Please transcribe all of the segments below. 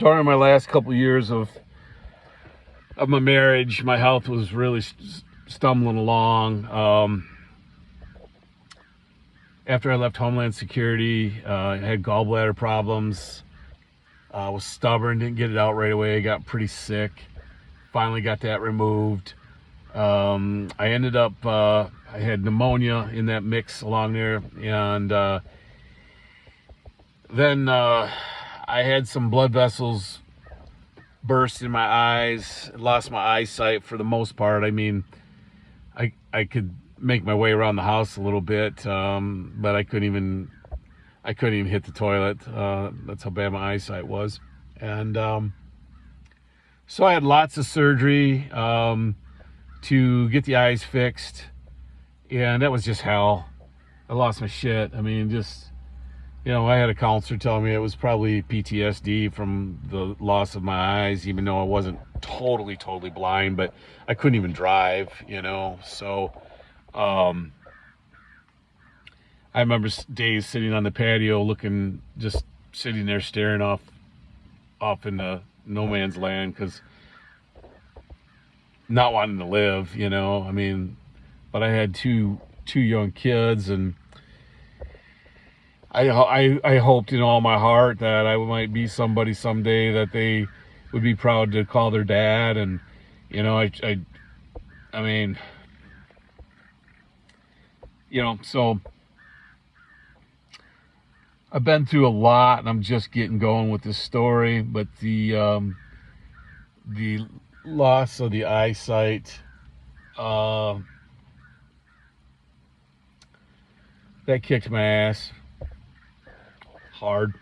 during my last couple years of my marriage, my health was really stumbling along. After I left Homeland Security, I had gallbladder problems. Was stubborn, didn't get it out right away. I got pretty sick. Finally got that removed. I ended up, I had pneumonia in that mix along there, and then I had some blood vessels burst in my eyes, lost my eyesight for the most part. I mean, I could make my way around the house a little bit, but I couldn't even hit the toilet. That's how bad my eyesight was. And so I had lots of surgery to get the eyes fixed, and that was just hell. I lost my shit. I mean, just, I had a counselor tell me it was probably PTSD from the loss of my eyes, even though I wasn't totally blind, but I couldn't even drive, so I remember days sitting on the patio just sitting there staring off into no man's land, because not wanting to live, I mean, but I had two young kids, and I hoped in all my heart that I might be somebody someday that they would be proud to call their dad. And I mean, so I've been through a lot, and I'm just getting going with this story. But the loss of the eyesight, that kicked my ass hard,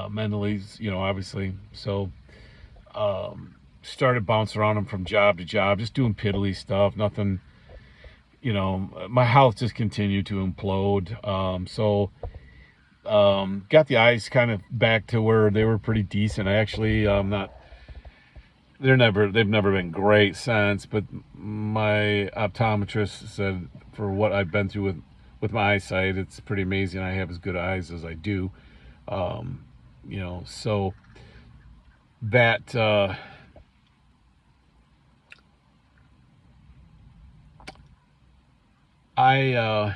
mentally, obviously. So started bouncing around them from job to job, just doing piddly stuff, nothing. My health just continued to implode. So got the eyes kind of back to where they were pretty decent. I actually they've never been great since, but my optometrist said for what I've been through with my eyesight, it's pretty amazing I have as good eyes as I do. So that I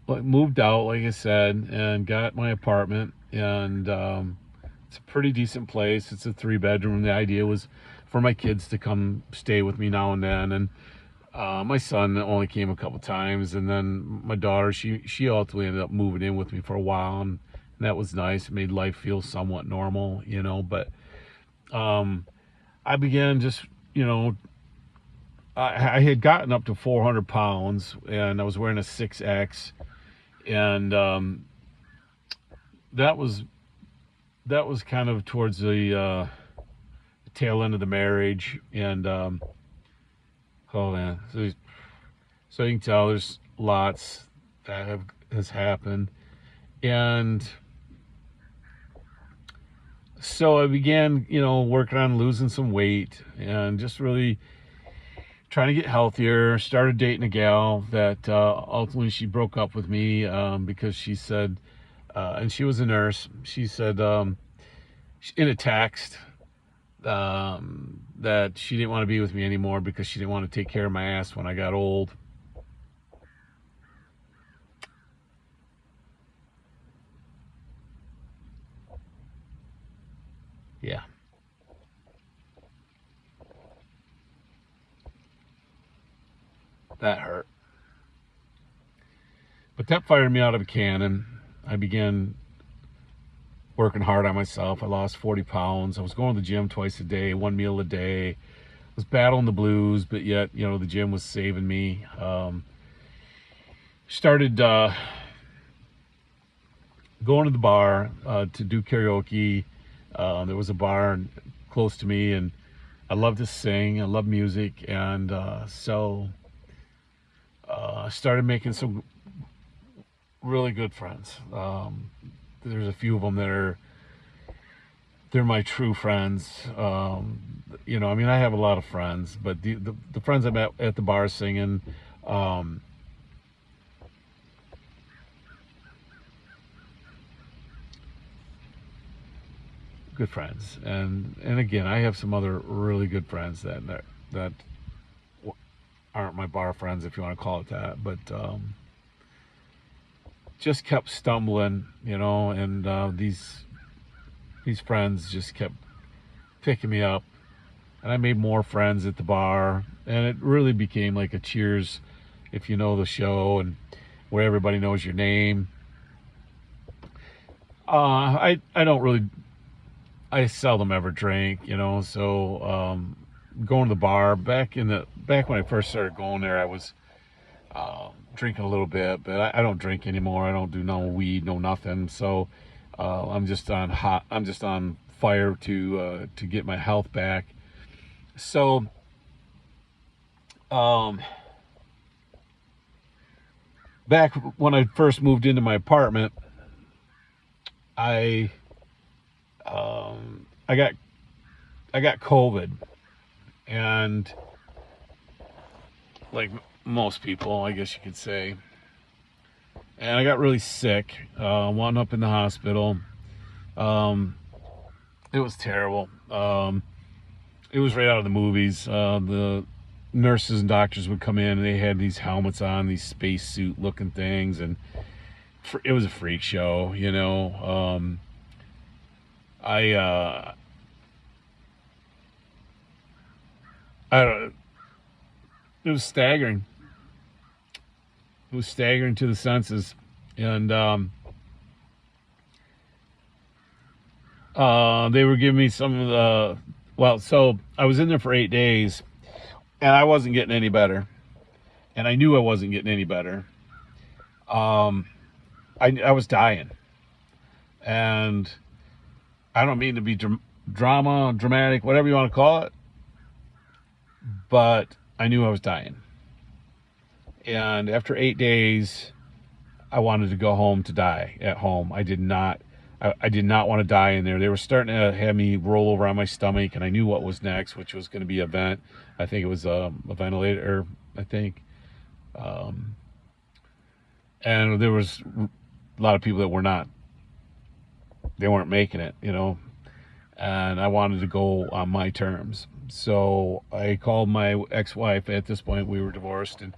moved out, like I said, and got my apartment, and it's a pretty decent place. It's a 3-bedroom. The idea was for my kids to come stay with me now and then, and my son only came a couple times, and then my daughter, she ultimately ended up moving in with me for a while, and that was nice. It made life feel somewhat normal, but I began just, I had gotten up to 400 pounds, and I was wearing a 6X, and that was kind of towards the tail end of the marriage, and hold on, so you can tell there's lots that has happened, and so I began, working on losing some weight and just really trying to get healthier. Started dating a gal that ultimately she broke up with me because she said, and she was a nurse, she said in a text that she didn't want to be with me anymore because she didn't want to take care of my ass when I got old. Yeah. That hurt. But that fired me out of a cannon. I began working hard on myself. I lost 40 pounds. I was going to the gym twice a day, one meal a day. I was battling the blues, but yet, the gym was saving me. Started going to the bar to do karaoke. There was a bar close to me, and I love to sing. I love music, and so I started making some really good friends. There's a few of them that they're my true friends. I have a lot of friends, but the friends I met at the bar singing, good friends, and again, I have some other really good friends that aren't my bar friends, if you want to call it that, but just kept stumbling, and these friends just kept picking me up, and I made more friends at the bar, and it really became like a Cheers, if you know the show, and where everybody knows your name. I don't really, I seldom ever drink, so going to the bar back when I first started going there, I was drinking a little bit, but I don't drink anymore. I don't do no weed, no nothing. So I'm just on fire to get my health back. So back when I first moved into my apartment, I I got COVID, and like most people, I guess you could say, and I got really sick. Wound up in the hospital. Um, it was terrible. It was right out of the movies. The nurses and doctors would come in, and they had these helmets on, these spacesuit looking things, and it was a freak show. I I don't. It was staggering. It was staggering to the senses, and they were giving me some of the. Well, so I was in there for 8 days, and I wasn't getting any better, and I knew I wasn't getting any better. Um, I was dying, and I don't mean to be dramatic, whatever you want to call it, but I knew I was dying. And after 8 days, I wanted to go home to die at home. I did not. I did not want to die in there. They were starting to have me roll over on my stomach, and I knew what was next, which was going to be a vent. I think it was a ventilator. I think, and there was a lot of people that were not. They weren't making it. And I wanted to go on my terms. So I called my ex-wife. At this point, we were divorced, and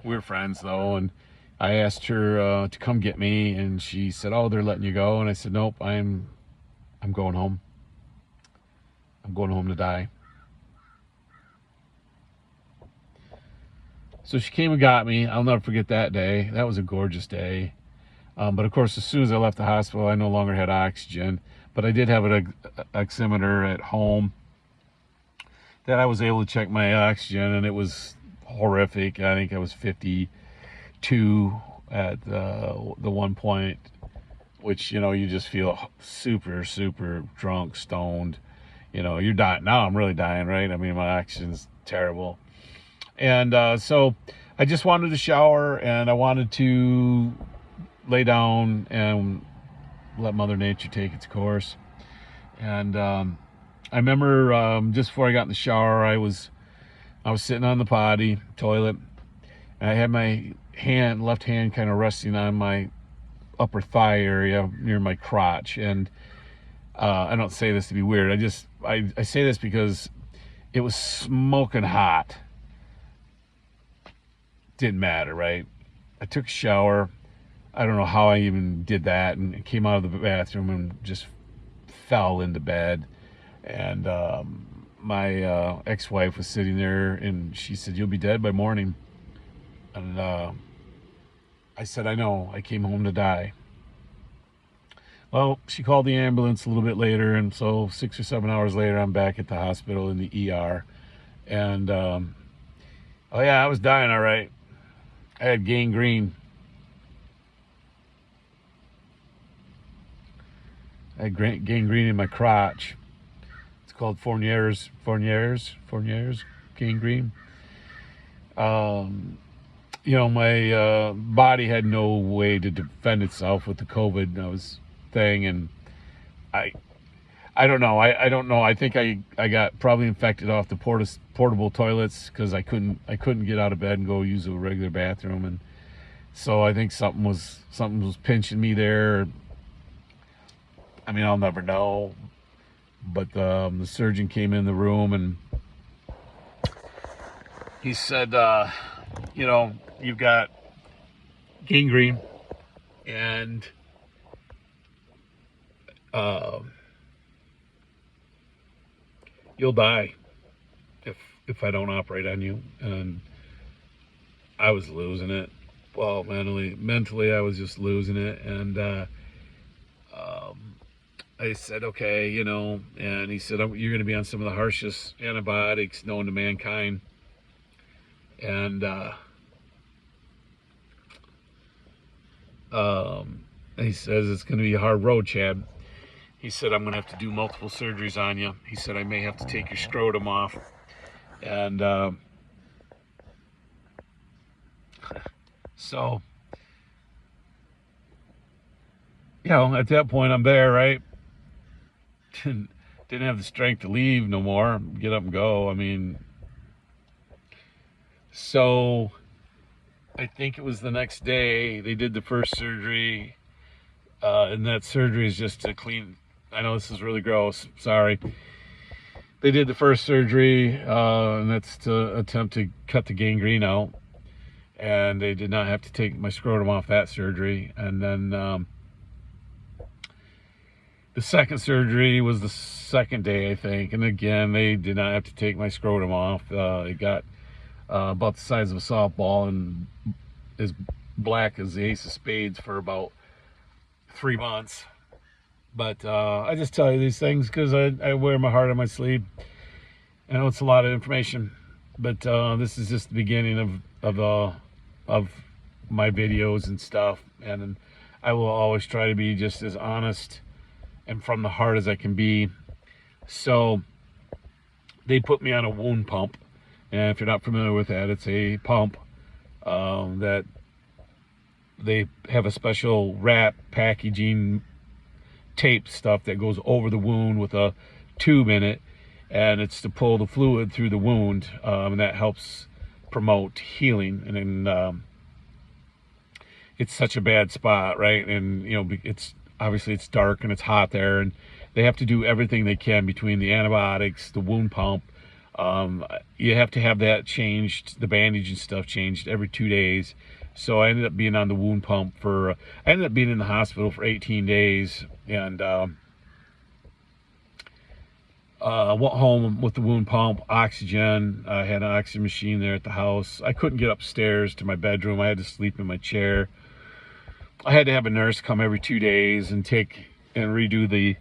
we were friends though. And I asked her to come get me, and she said, "Oh, they're letting you go." And I said, "Nope, I'm going home. I'm going home to die." So she came and got me. I'll never forget that day. That was a gorgeous day. But of course, as soon as I left the hospital, I no longer had oxygen. But I did have an oximeter at home that I was able to check my oxygen, and it was horrific. I think I was 52 at the one point, which, you just feel super, super drunk, stoned. You're dying. Now I'm really dying, right? I mean, my oxygen's terrible. And so I just wanted to shower, and I wanted to lay down and let Mother Nature take its course. And I remember just before I got in the shower, I was sitting on the potty toilet, and I had my left hand kind of resting on my upper thigh area near my crotch. And I don't say this to be weird. I say this because it was smoking hot. Didn't matter, right? I took a shower. I don't know how I even did that, and came out of the bathroom and just fell into bed. And my ex-wife was sitting there, and she said, "You'll be dead by morning." And I said, "I know. I came home to die." Well, she called the ambulance a little bit later, and so 6 or 7 hours later, I'm back at the hospital in the ER. And oh yeah, I was dying all right. I had gangrene. I had gangrene in my crotch. It's called Fournier's gangrene. My body had no way to defend itself with the COVID thing, and I don't know. I don't know. I think I got probably infected off the portable toilets, because I couldn't get out of bed and go use a regular bathroom, and so I think something was pinching me there. I mean, I'll never know. But the surgeon came in the room and he said, you know, you've got gangrene and you'll die if I don't operate on you. And I was losing it. Well, mentally, I was just losing it. And I said, okay, you know, and he said, you're going to be on some of the harshest antibiotics known to mankind. And he says, it's going to be a hard road, Chad. He said, I'm going to have to do multiple surgeries on you. He said, I may have to take your scrotum off. And so, you know, at that point, I'm there, right? Didn't have the strength to leave no more, get up and go. I mean, so I think it was the next day they did the first surgery, and that surgery is just to clean. I know this is really gross, sorry. They did the first surgery, and that's to attempt to cut the gangrene out, and they did not have to take my scrotum off that surgery. And then the second surgery was the second day, I think, and again they did not have to take my scrotum off. It got about the size of a softball and as black as the ace of spades for about 3 months. But I just tell you these things because I wear my heart on my sleeve. I know it's a lot of information, but this is just the beginning of my videos and stuff, and I will always try to be just as honest and from the heart as I can be. So they put me on a wound pump, and if you're not familiar with that, it's a pump that they have a special wrap packaging tape stuff that goes over the wound with a tube in it, and it's to pull the fluid through the wound, and that helps promote healing. And then it's such a bad spot, right? And you know, it's obviously it's dark and it's hot there, and they have to do everything they can between the antibiotics, the wound pump. You have to have that changed, the bandage and stuff changed every 2 days. So I ended up being on the wound pump I ended up being in the hospital for 18 days, and went home with the wound pump, oxygen. I had an oxygen machine there at the house. I couldn't get upstairs to my bedroom. I had to sleep in my chair. I had to have a nurse come every 2 days and redo the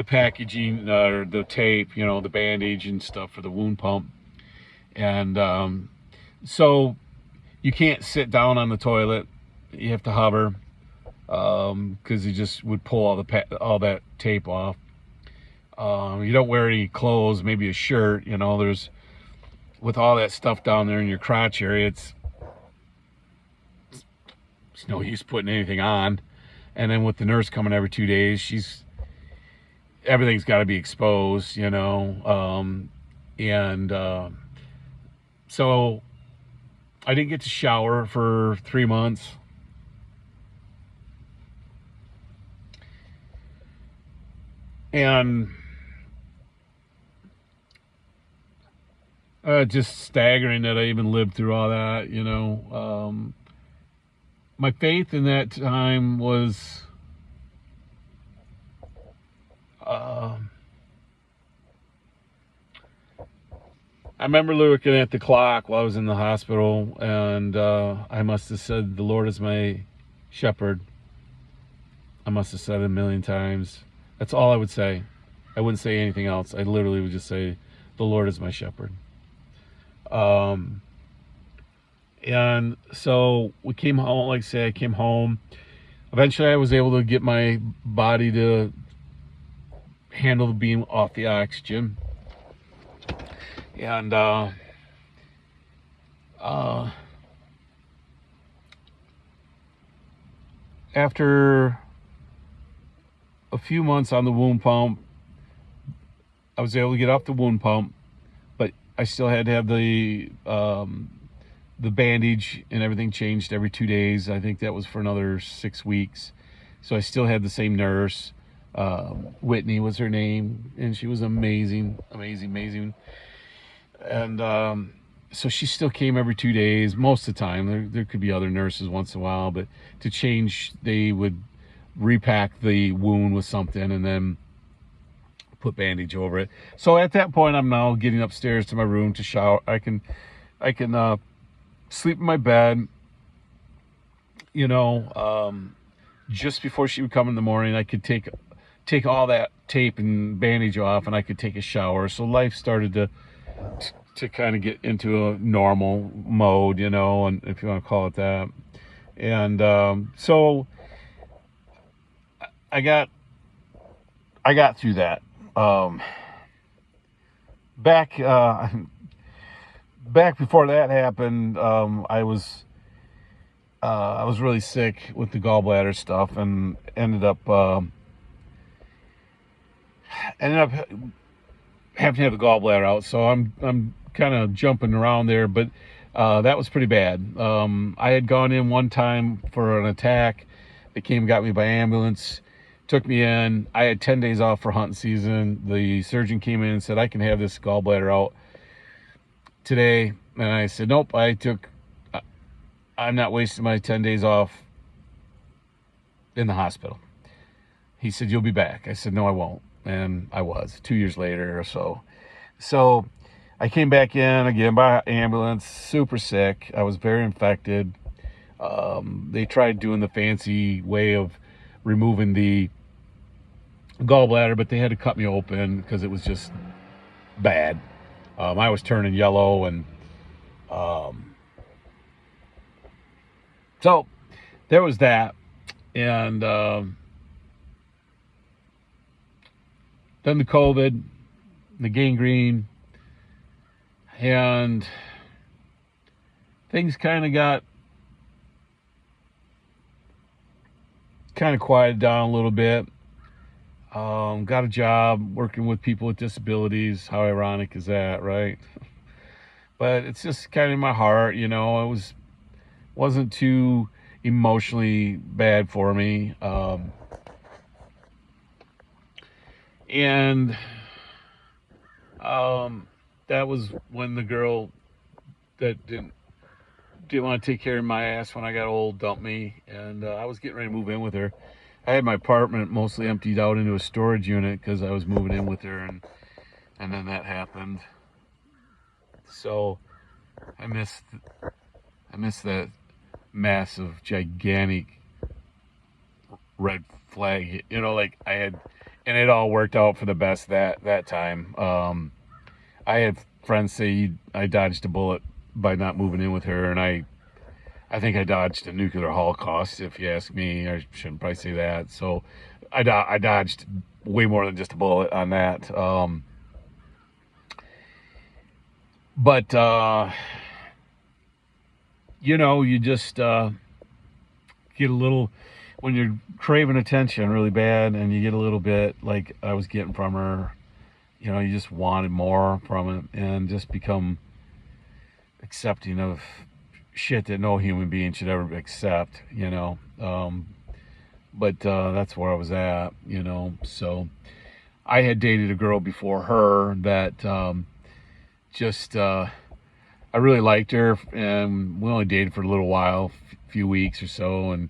packaging, or the tape, you know, the bandage and stuff for the wound pump. And so you can't sit down on the toilet. You have to hover, because you just would pull all that tape off. You don't wear any clothes, maybe a shirt. You know, there's, with all that stuff down there in your crotch area, it's no use putting anything on. And then with the nurse coming every 2 days, everything's got to be exposed, you know. So I didn't get to shower for 3 months. And just staggering that I even lived through all that, you know. My faith in that time was I remember looking at the clock while I was in the hospital, and I must have said, the Lord is my shepherd. I must have said it a million times. That's all I would say. I wouldn't say anything else. I literally would just say, the Lord is my shepherd. And so we came home. Like I say, I came home. Eventually I was able to get my body to handle being off the oxygen. And after a few months on the wound pump, I was able to get off the wound pump, but I still had to have the bandage and everything changed every 2 days. I think that was for another 6 weeks. So I still had the same nurse. Whitney was her name, and she was amazing, amazing, amazing. And so she still came every 2 days, most of the time. There could be other nurses once in a while, but to change, they would repack the wound with something and then put bandage over it. So at that point, I'm now getting upstairs to my room to shower. I can sleep in my bed, just before she would come in the morning. I could take all that tape and bandage off, and I could take a shower. So life started to kind of get into a normal mode, and if you want to call it that. And so I got through that. Back before that happened, I was really sick with the gallbladder stuff, and ended up having to have the gallbladder out. So I'm kind of jumping around there, but that was pretty bad. I had gone in one time for an attack. They came and got me by ambulance, took me in. I had 10 days off for hunting season. The surgeon came in and said, I can have this gallbladder out today. And I said, nope, I'm not wasting my 10 days off in the hospital. He said, you'll be back. I said, no, I won't. And I was 2 years later or so. So I came back in again by ambulance, super sick. I was very infected. They tried doing the fancy way of removing the gallbladder, but they had to cut me open because it was just bad. I was turning yellow, and so there was that. And then the COVID, the gangrene, and things kind of got quieted down a little bit. Got a job working with people with disabilities. How ironic is that, right? But it's just kind of in my heart, it wasn't too emotionally bad for me. And that was when the girl that didn't want to take care of my ass when I got old dumped me, and I was getting ready to move in with her. I had my apartment mostly emptied out into a storage unit because I was moving in with her, and then that happened. So I missed that massive, gigantic red flag. Like I had, and it all worked out for the best that time. I had friends say I dodged a bullet by not moving in with her, and I think I dodged a nuclear holocaust, if you ask me. I shouldn't probably say that. So I dodged way more than just a bullet on that. But you just get a little, when you're craving attention really bad, and you get a little bit like I was getting from her, you just wanted more from it, and just become accepting of shit that no human being should ever accept, but that's where I was at, so I had dated a girl before her that I really liked her, and we only dated for a little while, a few weeks or so, and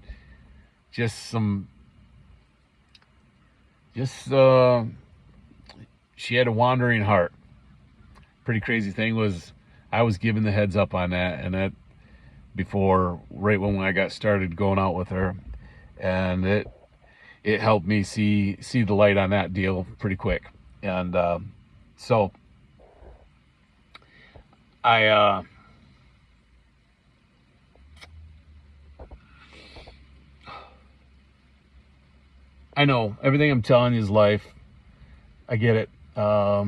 she had a wandering heart. Pretty crazy thing was I was given the heads up on that, and that before, right when I got started going out with her, and it helped me see the light on that deal pretty quick. And so I know everything I'm telling you is life. I get it. I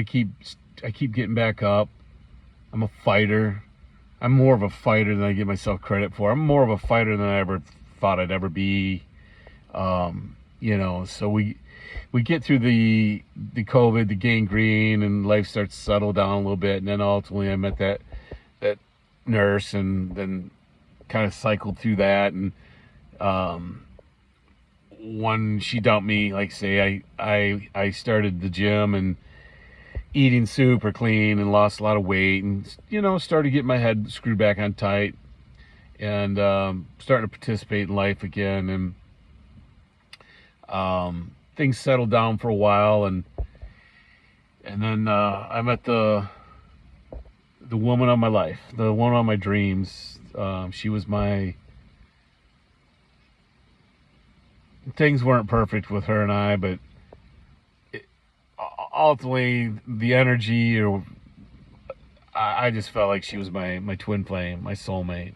keep getting back up. I'm a fighter. I'm more of a fighter than I give myself credit for. I'm more of a fighter than I ever thought I'd ever be. So we get through the COVID, the gangrene, and life starts to settle down a little bit. And then ultimately I met that nurse, and then kind of cycled through that, and When she dumped me, like say, I started the gym and eating super clean and lost a lot of weight, and started getting my head screwed back on tight, and starting to participate in life again, and things settled down for a while, and then I met the woman of my life, the woman of my dreams. She was my... Things weren't perfect with her and I, but ultimately the energy, or I just felt like she was my twin flame, my soulmate.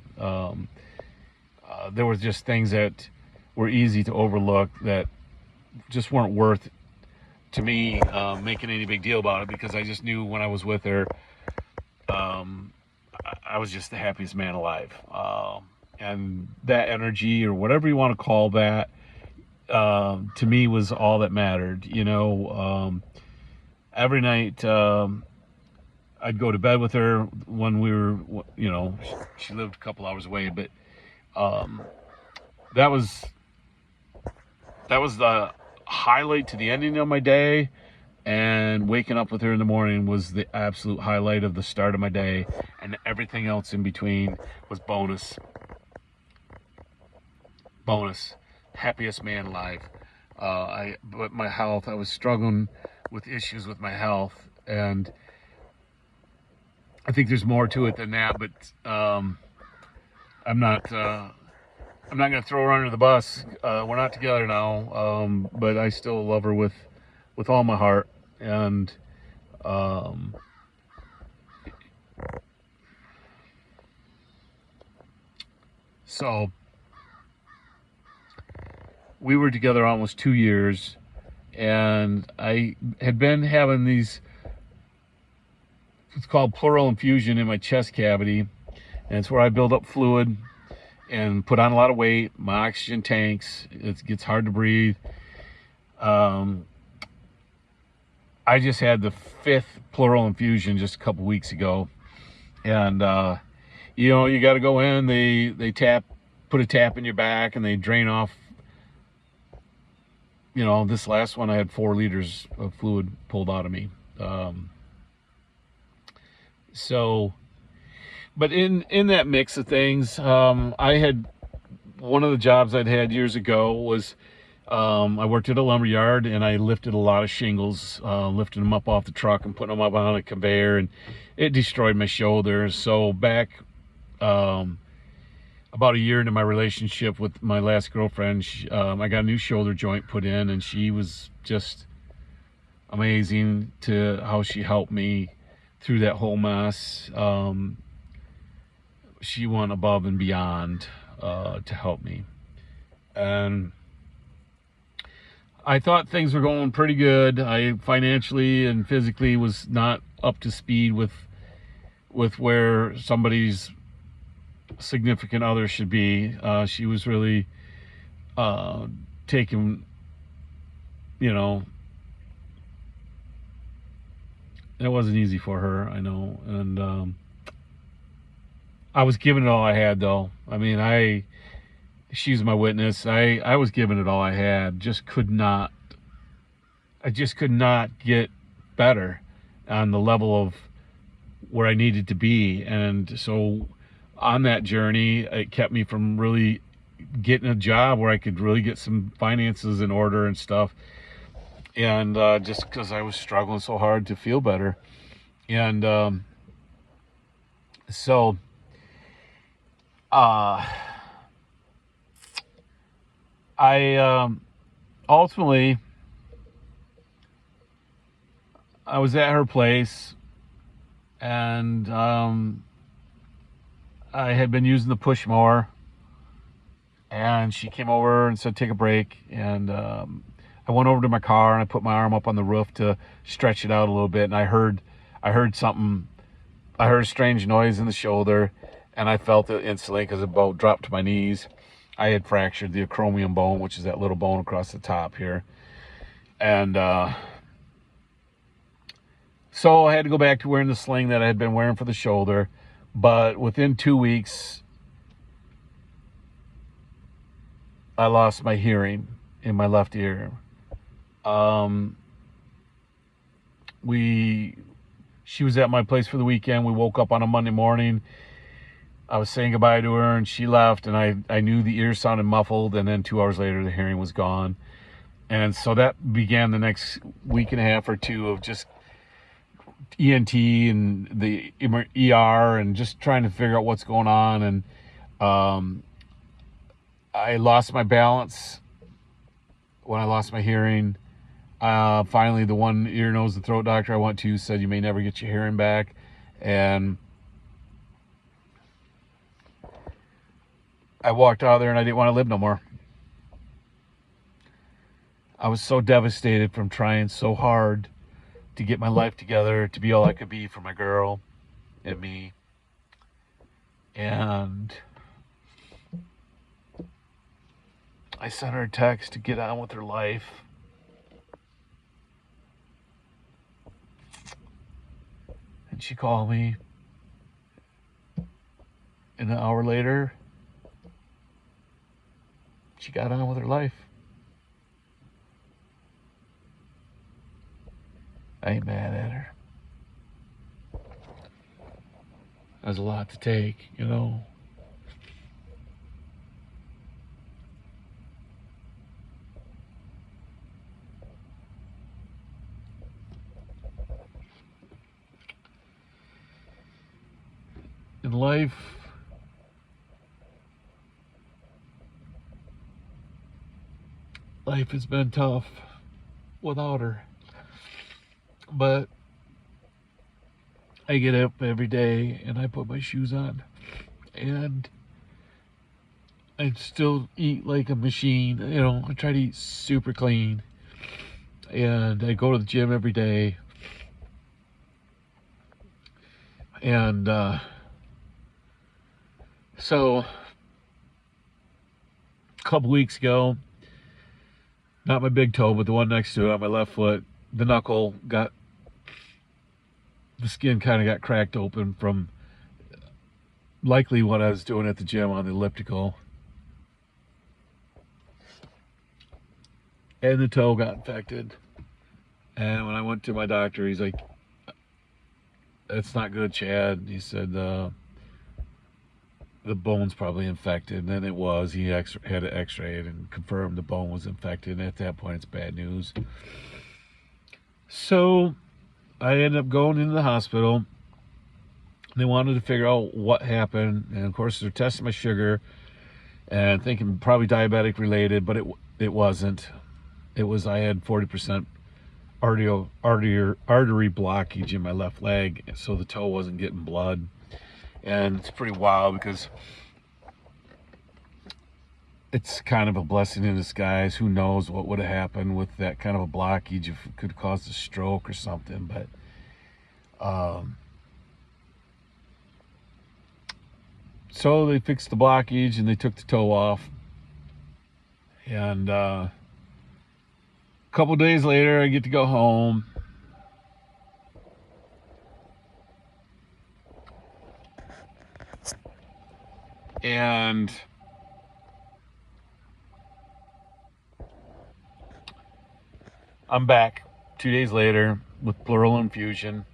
There was just things that were easy to overlook that just weren't worth, to me, making any big deal about it, because I just knew when I was with her, I was just the happiest man alive. And that energy, or whatever you want to call that, to me was all that mattered. Every night I'd go to bed with her when we were, she lived a couple hours away, but that was the highlight to the ending of my day. And waking up with her in the morning was the absolute highlight of the start of my day, and everything else in between was bonus. Happiest man alive. But my health, I was struggling with issues with my health, and I think there's more to it than that, but I'm not going to throw her under the bus. We're not together now, but I still love her with all my heart. And so we were together almost 2 years, and I had been having these, it's called pleural infusion, in my chest cavity, and it's where I build up fluid and put on a lot of weight. My oxygen tanks, it gets hard to breathe. I just had the 5th pleural infusion just a couple weeks ago, and you got to go in. They put a tap in your back, and they drain off. This last one, I had 4 liters of fluid pulled out of me. But in that mix of things, I had, one of the jobs I'd had years ago was, I worked at a lumber yard, and I lifted a lot of shingles, lifting them up off the truck and putting them up on a conveyor, and it destroyed my shoulders. So back about a year into my relationship with my last girlfriend, I got a new shoulder joint put in, and she was just amazing to how she helped me through that whole mess. She went above and beyond to help me, and I thought things were going pretty good. I financially and physically was not up to speed with where somebody's significant other should be. She was really taking, it wasn't easy for her, I know. And I was giving it all I had, though. I mean, she's my witness. I was giving it all I had. I just could not get better on the level of where I needed to be. And so on that journey, it kept me from really getting a job where I could really get some finances in order and stuff. And just because I was struggling so hard to feel better. And so I ultimately, I was at her place, and I had been using the push mower, and she came over and said, take a break. And I went over to my car, and I put my arm up on the roof to stretch it out a little bit. And I heard something. I heard a strange noise in the shoulder, and I felt it instantly because it about dropped to my knees. I had fractured the acromion bone, which is that little bone across the top here. And so I had to go back to wearing the sling that I had been wearing for the shoulder. But within 2 weeks, I lost my hearing in my left ear. Um, she was at my place for the weekend. We woke up on a Monday morning. I was saying goodbye to her and she left, and I knew the ear sounded muffled, and then 2 hours later the hearing was gone. And so that began the next week and a half or two of just ENT and the ER and just trying to figure out what's going on. And I lost my balance when I lost my hearing. Finally, the one ear, nose, and throat doctor I went to said you may never get your hearing back. And I walked out of there and I didn't want to live no more. I was so devastated from trying so hard to get my life together, to be all I could be for my girl and me. And I sent her a text to get on with her life. And she called me. And an hour later, she got on with her life. I ain't mad at her. That's a lot to take, you know. In life, life has been tough without her. But I get up every day and I put my shoes on. And I still eat like a machine. You know, I try to eat super clean. And I go to the gym every day. And so a couple weeks ago, not my big toe, but the one next to it on my left foot, the knuckle got, the skin kind of got cracked open from likely what I was doing at the gym on the elliptical. And the toe got infected. And when I went to my doctor, he's like, "That's not good, Chad." He said, the bone's probably infected. And then it was. He had it x-rayed and confirmed the bone was infected. And at that point, it's bad news. So I ended up going into the hospital. They wanted to figure out what happened. And of course, they're testing my sugar and thinking probably diabetic related, but it wasn't. It was, I had 40% artery blockage in my left leg, so the toe wasn't getting blood. And it's pretty wild because it's kind of a blessing in disguise. Who knows what would have happened with that kind of a blockage, if it could cause a stroke or something. But so they fixed the blockage and they took the toe off. And a couple days later, I get to go home. And I'm back 2 days later with pleural infusion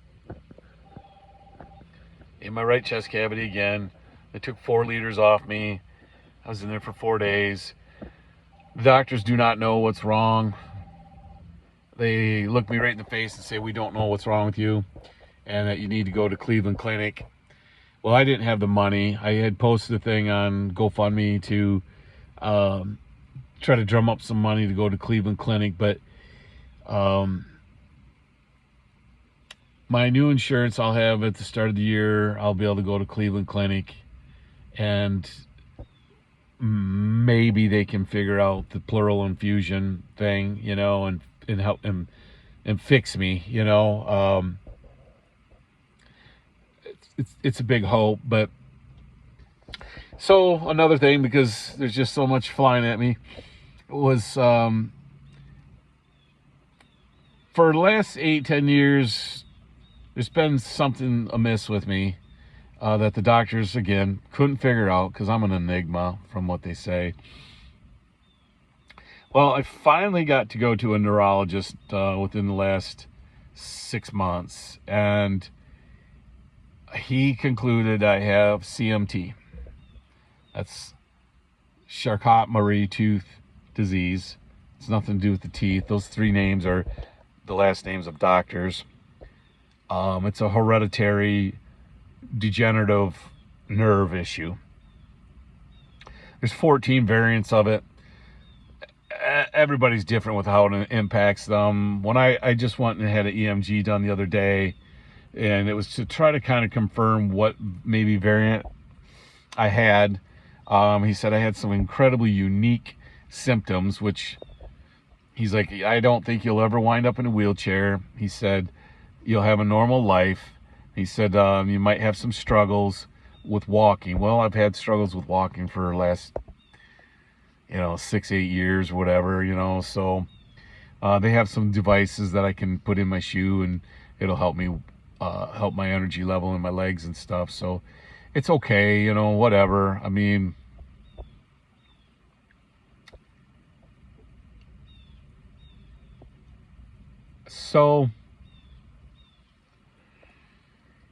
in my right chest cavity again. They took 4 liters off me. I was in there for 4 days. The doctors do not know what's wrong. They look me right in the face and say, "We don't know what's wrong with you and that you need to go to Cleveland Clinic." Well, I didn't have the money. I had posted a thing on GoFundMe to try to drum up some money to go to Cleveland Clinic, but my new insurance I'll have at the start of the year, I'll be able to go to Cleveland Clinic, and maybe they can figure out the pleural infusion thing, you know, and help and fix me, you know. It's a big hope. But so another thing, because there's just so much flying at me, was for the last 8-10 years there's been something amiss with me that the doctors again couldn't figure out, because I'm an enigma from what they say. Well, I finally got to go to a neurologist within the last 6 months, and he concluded I have CMT. That's Charcot-Marie-Tooth disease. It's nothing to do with the teeth. Those three names are the last names of doctors. It's a hereditary degenerative nerve issue. There's 14 variants of it. Everybody's different with how it impacts them. When I just went and had an EMG done the other day, and it was to try to kind of confirm what maybe variant I had. He said I had some incredibly unique symptoms, which he's like, I don't think you'll ever wind up in a wheelchair. He said, you'll have a normal life. He said, you might have some struggles with walking. Well, I've had struggles with walking for the last, 6-8 years, whatever, so they have some devices that I can put in my shoe, and it'll help me, help my energy level in my legs and stuff. So it's okay, whatever. I mean, so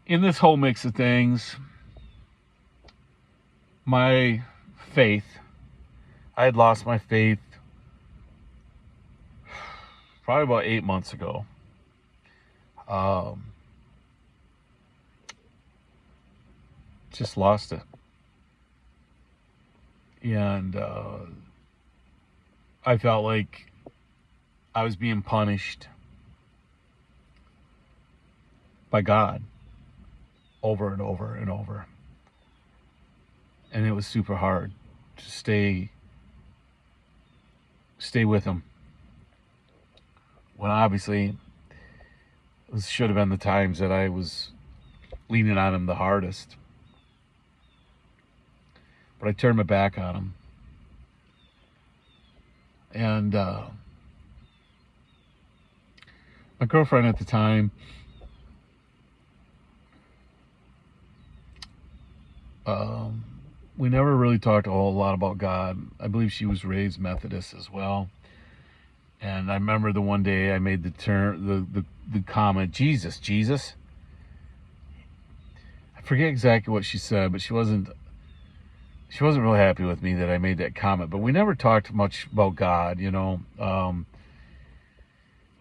in this whole mix of things, my faith, I had lost my faith probably about 8 months ago. Just lost it. And I felt like I was being punished by God over and over and over. And it was super hard to stay with him, when obviously this should have been the times that I was leaning on him the hardest. But I turned my back on him. And my girlfriend at the time, we never really talked a whole lot about God. I believe she was raised Methodist as well. And I remember the one day I made the comment, Jesus. I forget exactly what she said, but she wasn't really happy with me that I made that comment. But we never talked much about God,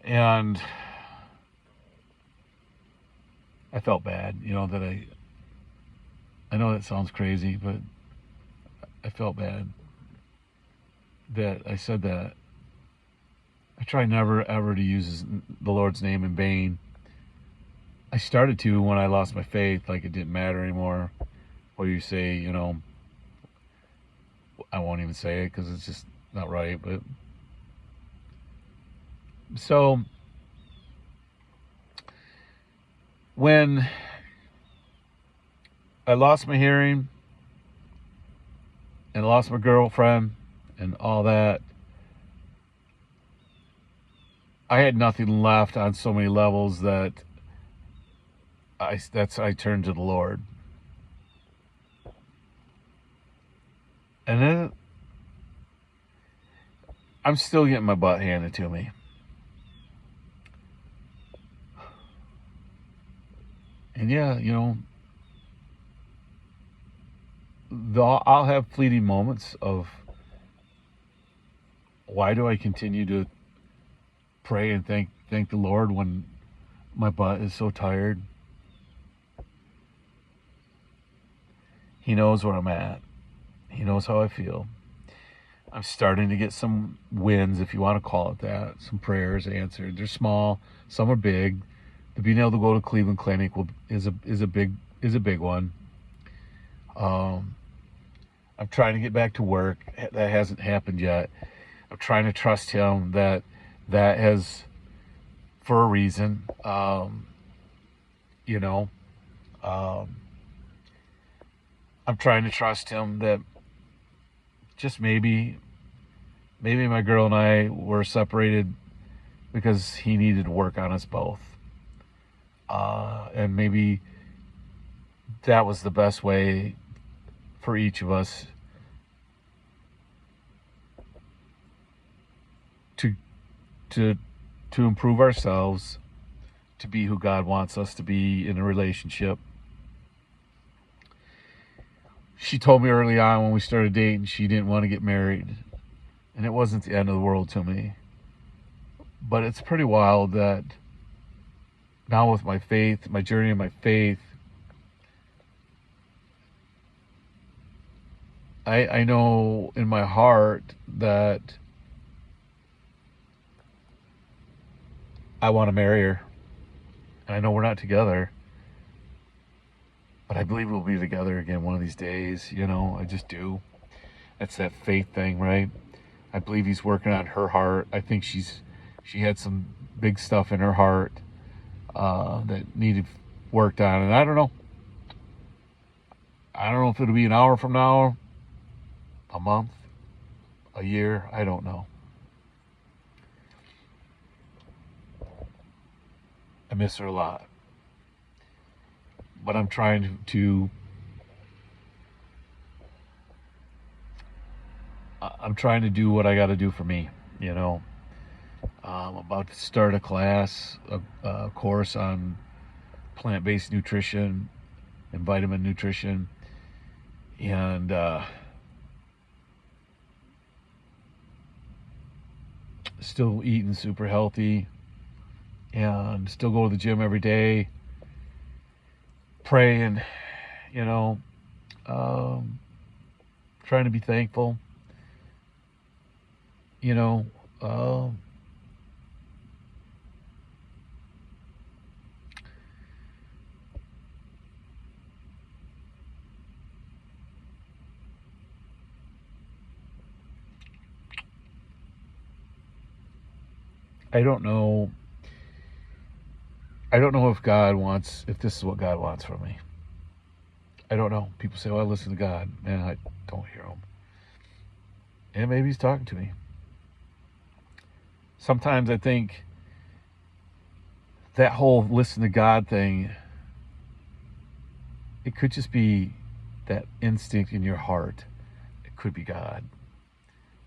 and I felt bad, that I know that sounds crazy, but I felt bad that I said that. I try never ever to use the Lord's name in vain. I started to when I lost my faith, like it didn't matter anymore. Or you say, I won't even say it because it's just not right. But so when I lost my hearing and lost my girlfriend and all that, I had nothing left on so many levels that I turned to the Lord. And then I'm still getting my butt handed to me. And yeah, I'll have fleeting moments of, why do I continue to pray and thank the Lord when my butt is so tired? He knows where I'm at. He knows how I feel. I'm starting to get some wins, if you want to call it that. Some prayers answered. They're small, some are big. The being able to go to Cleveland Clinic is a big one. I'm trying to get back to work. That hasn't happened yet. I'm trying to trust him that has, for a reason. I'm trying to trust him that just maybe my girl and I were separated because he needed to work on us both. And maybe that was the best way for each of us to improve ourselves, to be who God wants us to be in a relationship. She told me early on when we started dating she didn't want to get married, and it wasn't the end of the world to me. But it's pretty wild that now with my faith, my journey in my faith, I know in my heart that I want to marry her. And I know we're not together, but I believe we'll be together again one of these days. You know, I just do. That's that faith thing, right? I believe he's working on her heart. I think she had some big stuff in her heart that needed worked on. And I don't know. I don't know if it'll be an hour from now, a month, a year. I don't know. I miss her a lot. But I'm trying to I'm trying to do what I got to do for me, you know. I'm about to start a class, a course on plant-based nutrition and vitamin nutrition, and still eating super healthy, and still go to the gym every day, pray, and you know, trying to be thankful, you know. I don't know. I don't know if this is what God wants from me. I don't know. People say, "Oh, I listen to God." Man, I don't hear him. And maybe he's talking to me. Sometimes I think that whole listen to God thing, it could just be that instinct in your heart. It could be God.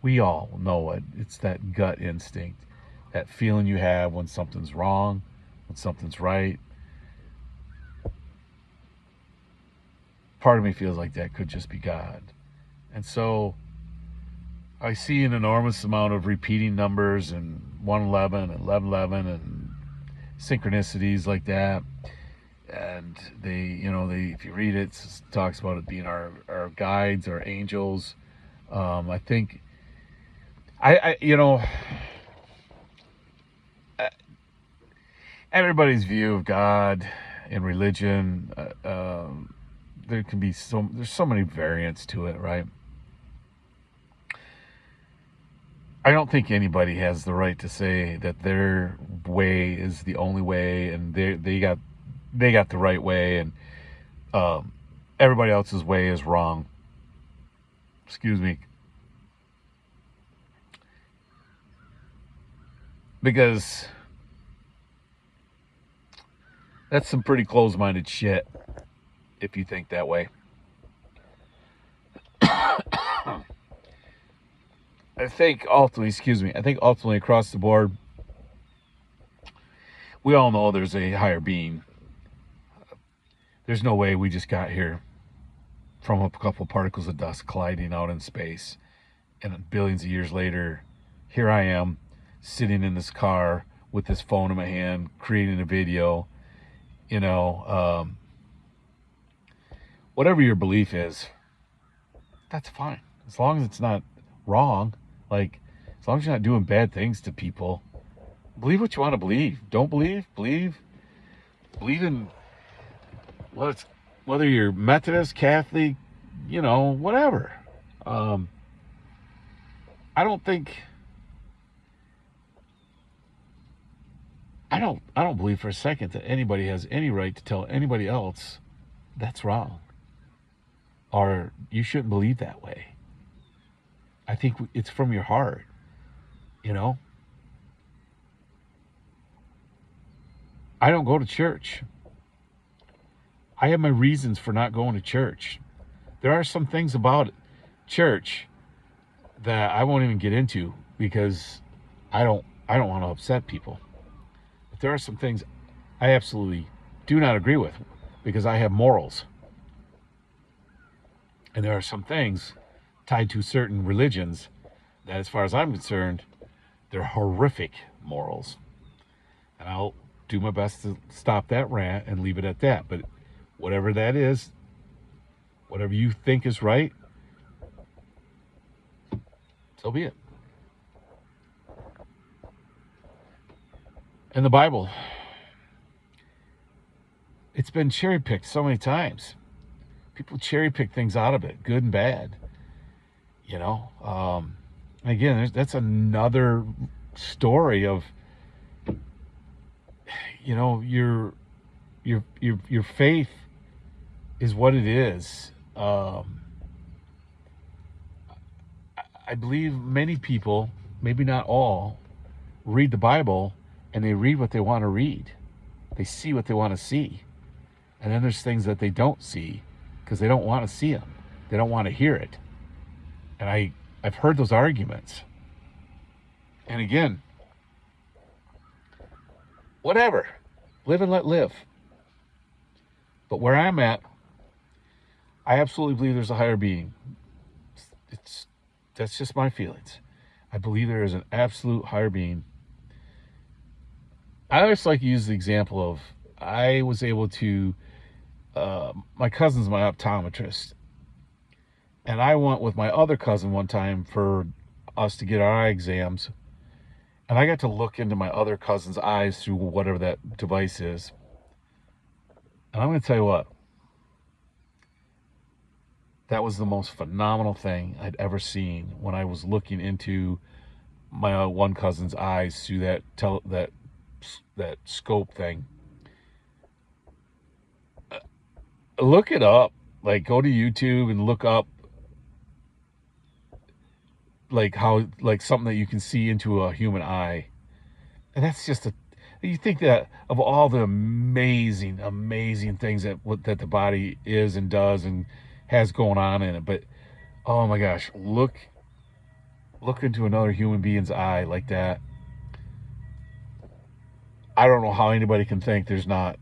We all know it. It's that gut instinct, that feeling you have when something's wrong, when something's right. Part of me feels like that could just be God. And so I see an enormous amount of repeating numbers and 111 and 1111 and synchronicities like that. And they, if you read it, it talks about it being our guides, our angels. I think, everybody's view of God and religion, there's so many variants to it, right? I don't think anybody has the right to say that their way is the only way, and they got the right way, and everybody else's way is wrong. Excuse me. Because that's some pretty close-minded shit if you think that way. I think ultimately across the board, we all know there's a higher being. There's no way we just got here from a couple particles of dust colliding out in space, and billions of years later, here I am sitting in this car with this phone in my hand, creating a video. Whatever your belief is, that's fine. As long as it's not wrong, as long as you're not doing bad things to people, believe what you want to believe. Don't believe in whether you're Methodist, Catholic, whatever. I don't believe for a second that anybody has any right to tell anybody else that's wrong, or you shouldn't believe that way. I think it's from your heart, I don't go to church. I have my reasons for not going to church. There are some things about church that I won't even get into because I don't I don't want to upset people. But there are some things I absolutely do not agree with because I have morals. And there are some things tied to certain religions that, as far as I'm concerned, they're horrific morals. And I'll do my best to stop that rant and leave it at that. But whatever that is, whatever you think is right, so be it. In the Bible, it's been cherry picked so many times. People cherry pick things out of it, good and bad. You know, again, that's another story of, you know, your faith is what it is. I believe many people, maybe not all, read the Bible and they read what they want to read. They see what they want to see. And then there's things that they don't see because they don't want to see them. They don't want to hear it. And I've heard those arguments. And again, whatever. Live and let live. But where I'm at, I absolutely believe there's a higher being. That's just my feelings. I believe there is an absolute higher being. I always like to use the example of I was able to, my cousin's my optometrist. And I went with my other cousin one time for us to get our eye exams. And I got to look into my other cousin's eyes through whatever that device is. And I'm going to tell you what, that was the most phenomenal thing I'd ever seen when I was looking into my one cousin's eyes through that scope thing. Look it up. Like, go to YouTube and look up like something that you can see into a human eye. And that's just you think that of all the amazing things that the body is and does and has going on in it, but oh my gosh, look into another human being's eye like that. I don't know how anybody can think there's not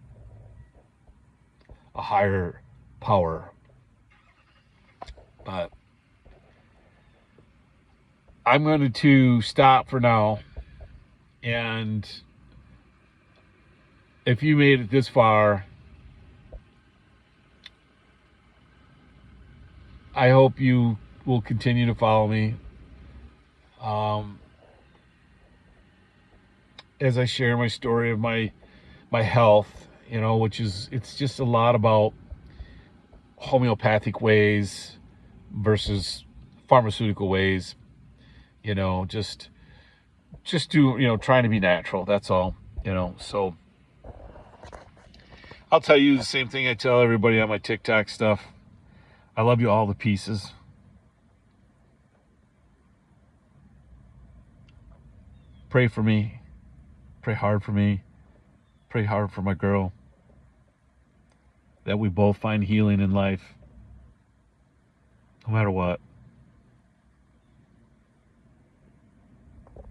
a higher power. But I'm going to stop for now. And if you made it this far, I hope you will continue to follow me. As I share my story of my health, you know, it's just a lot about homeopathic ways versus pharmaceutical ways, you know, just do, you know, trying to be natural. That's all, you know. So I'll tell you the same thing I tell everybody on my TikTok stuff. I love you all to pieces. Pray for me. Pray hard for me. Pray hard for my girl. That we both find healing in life. No matter what.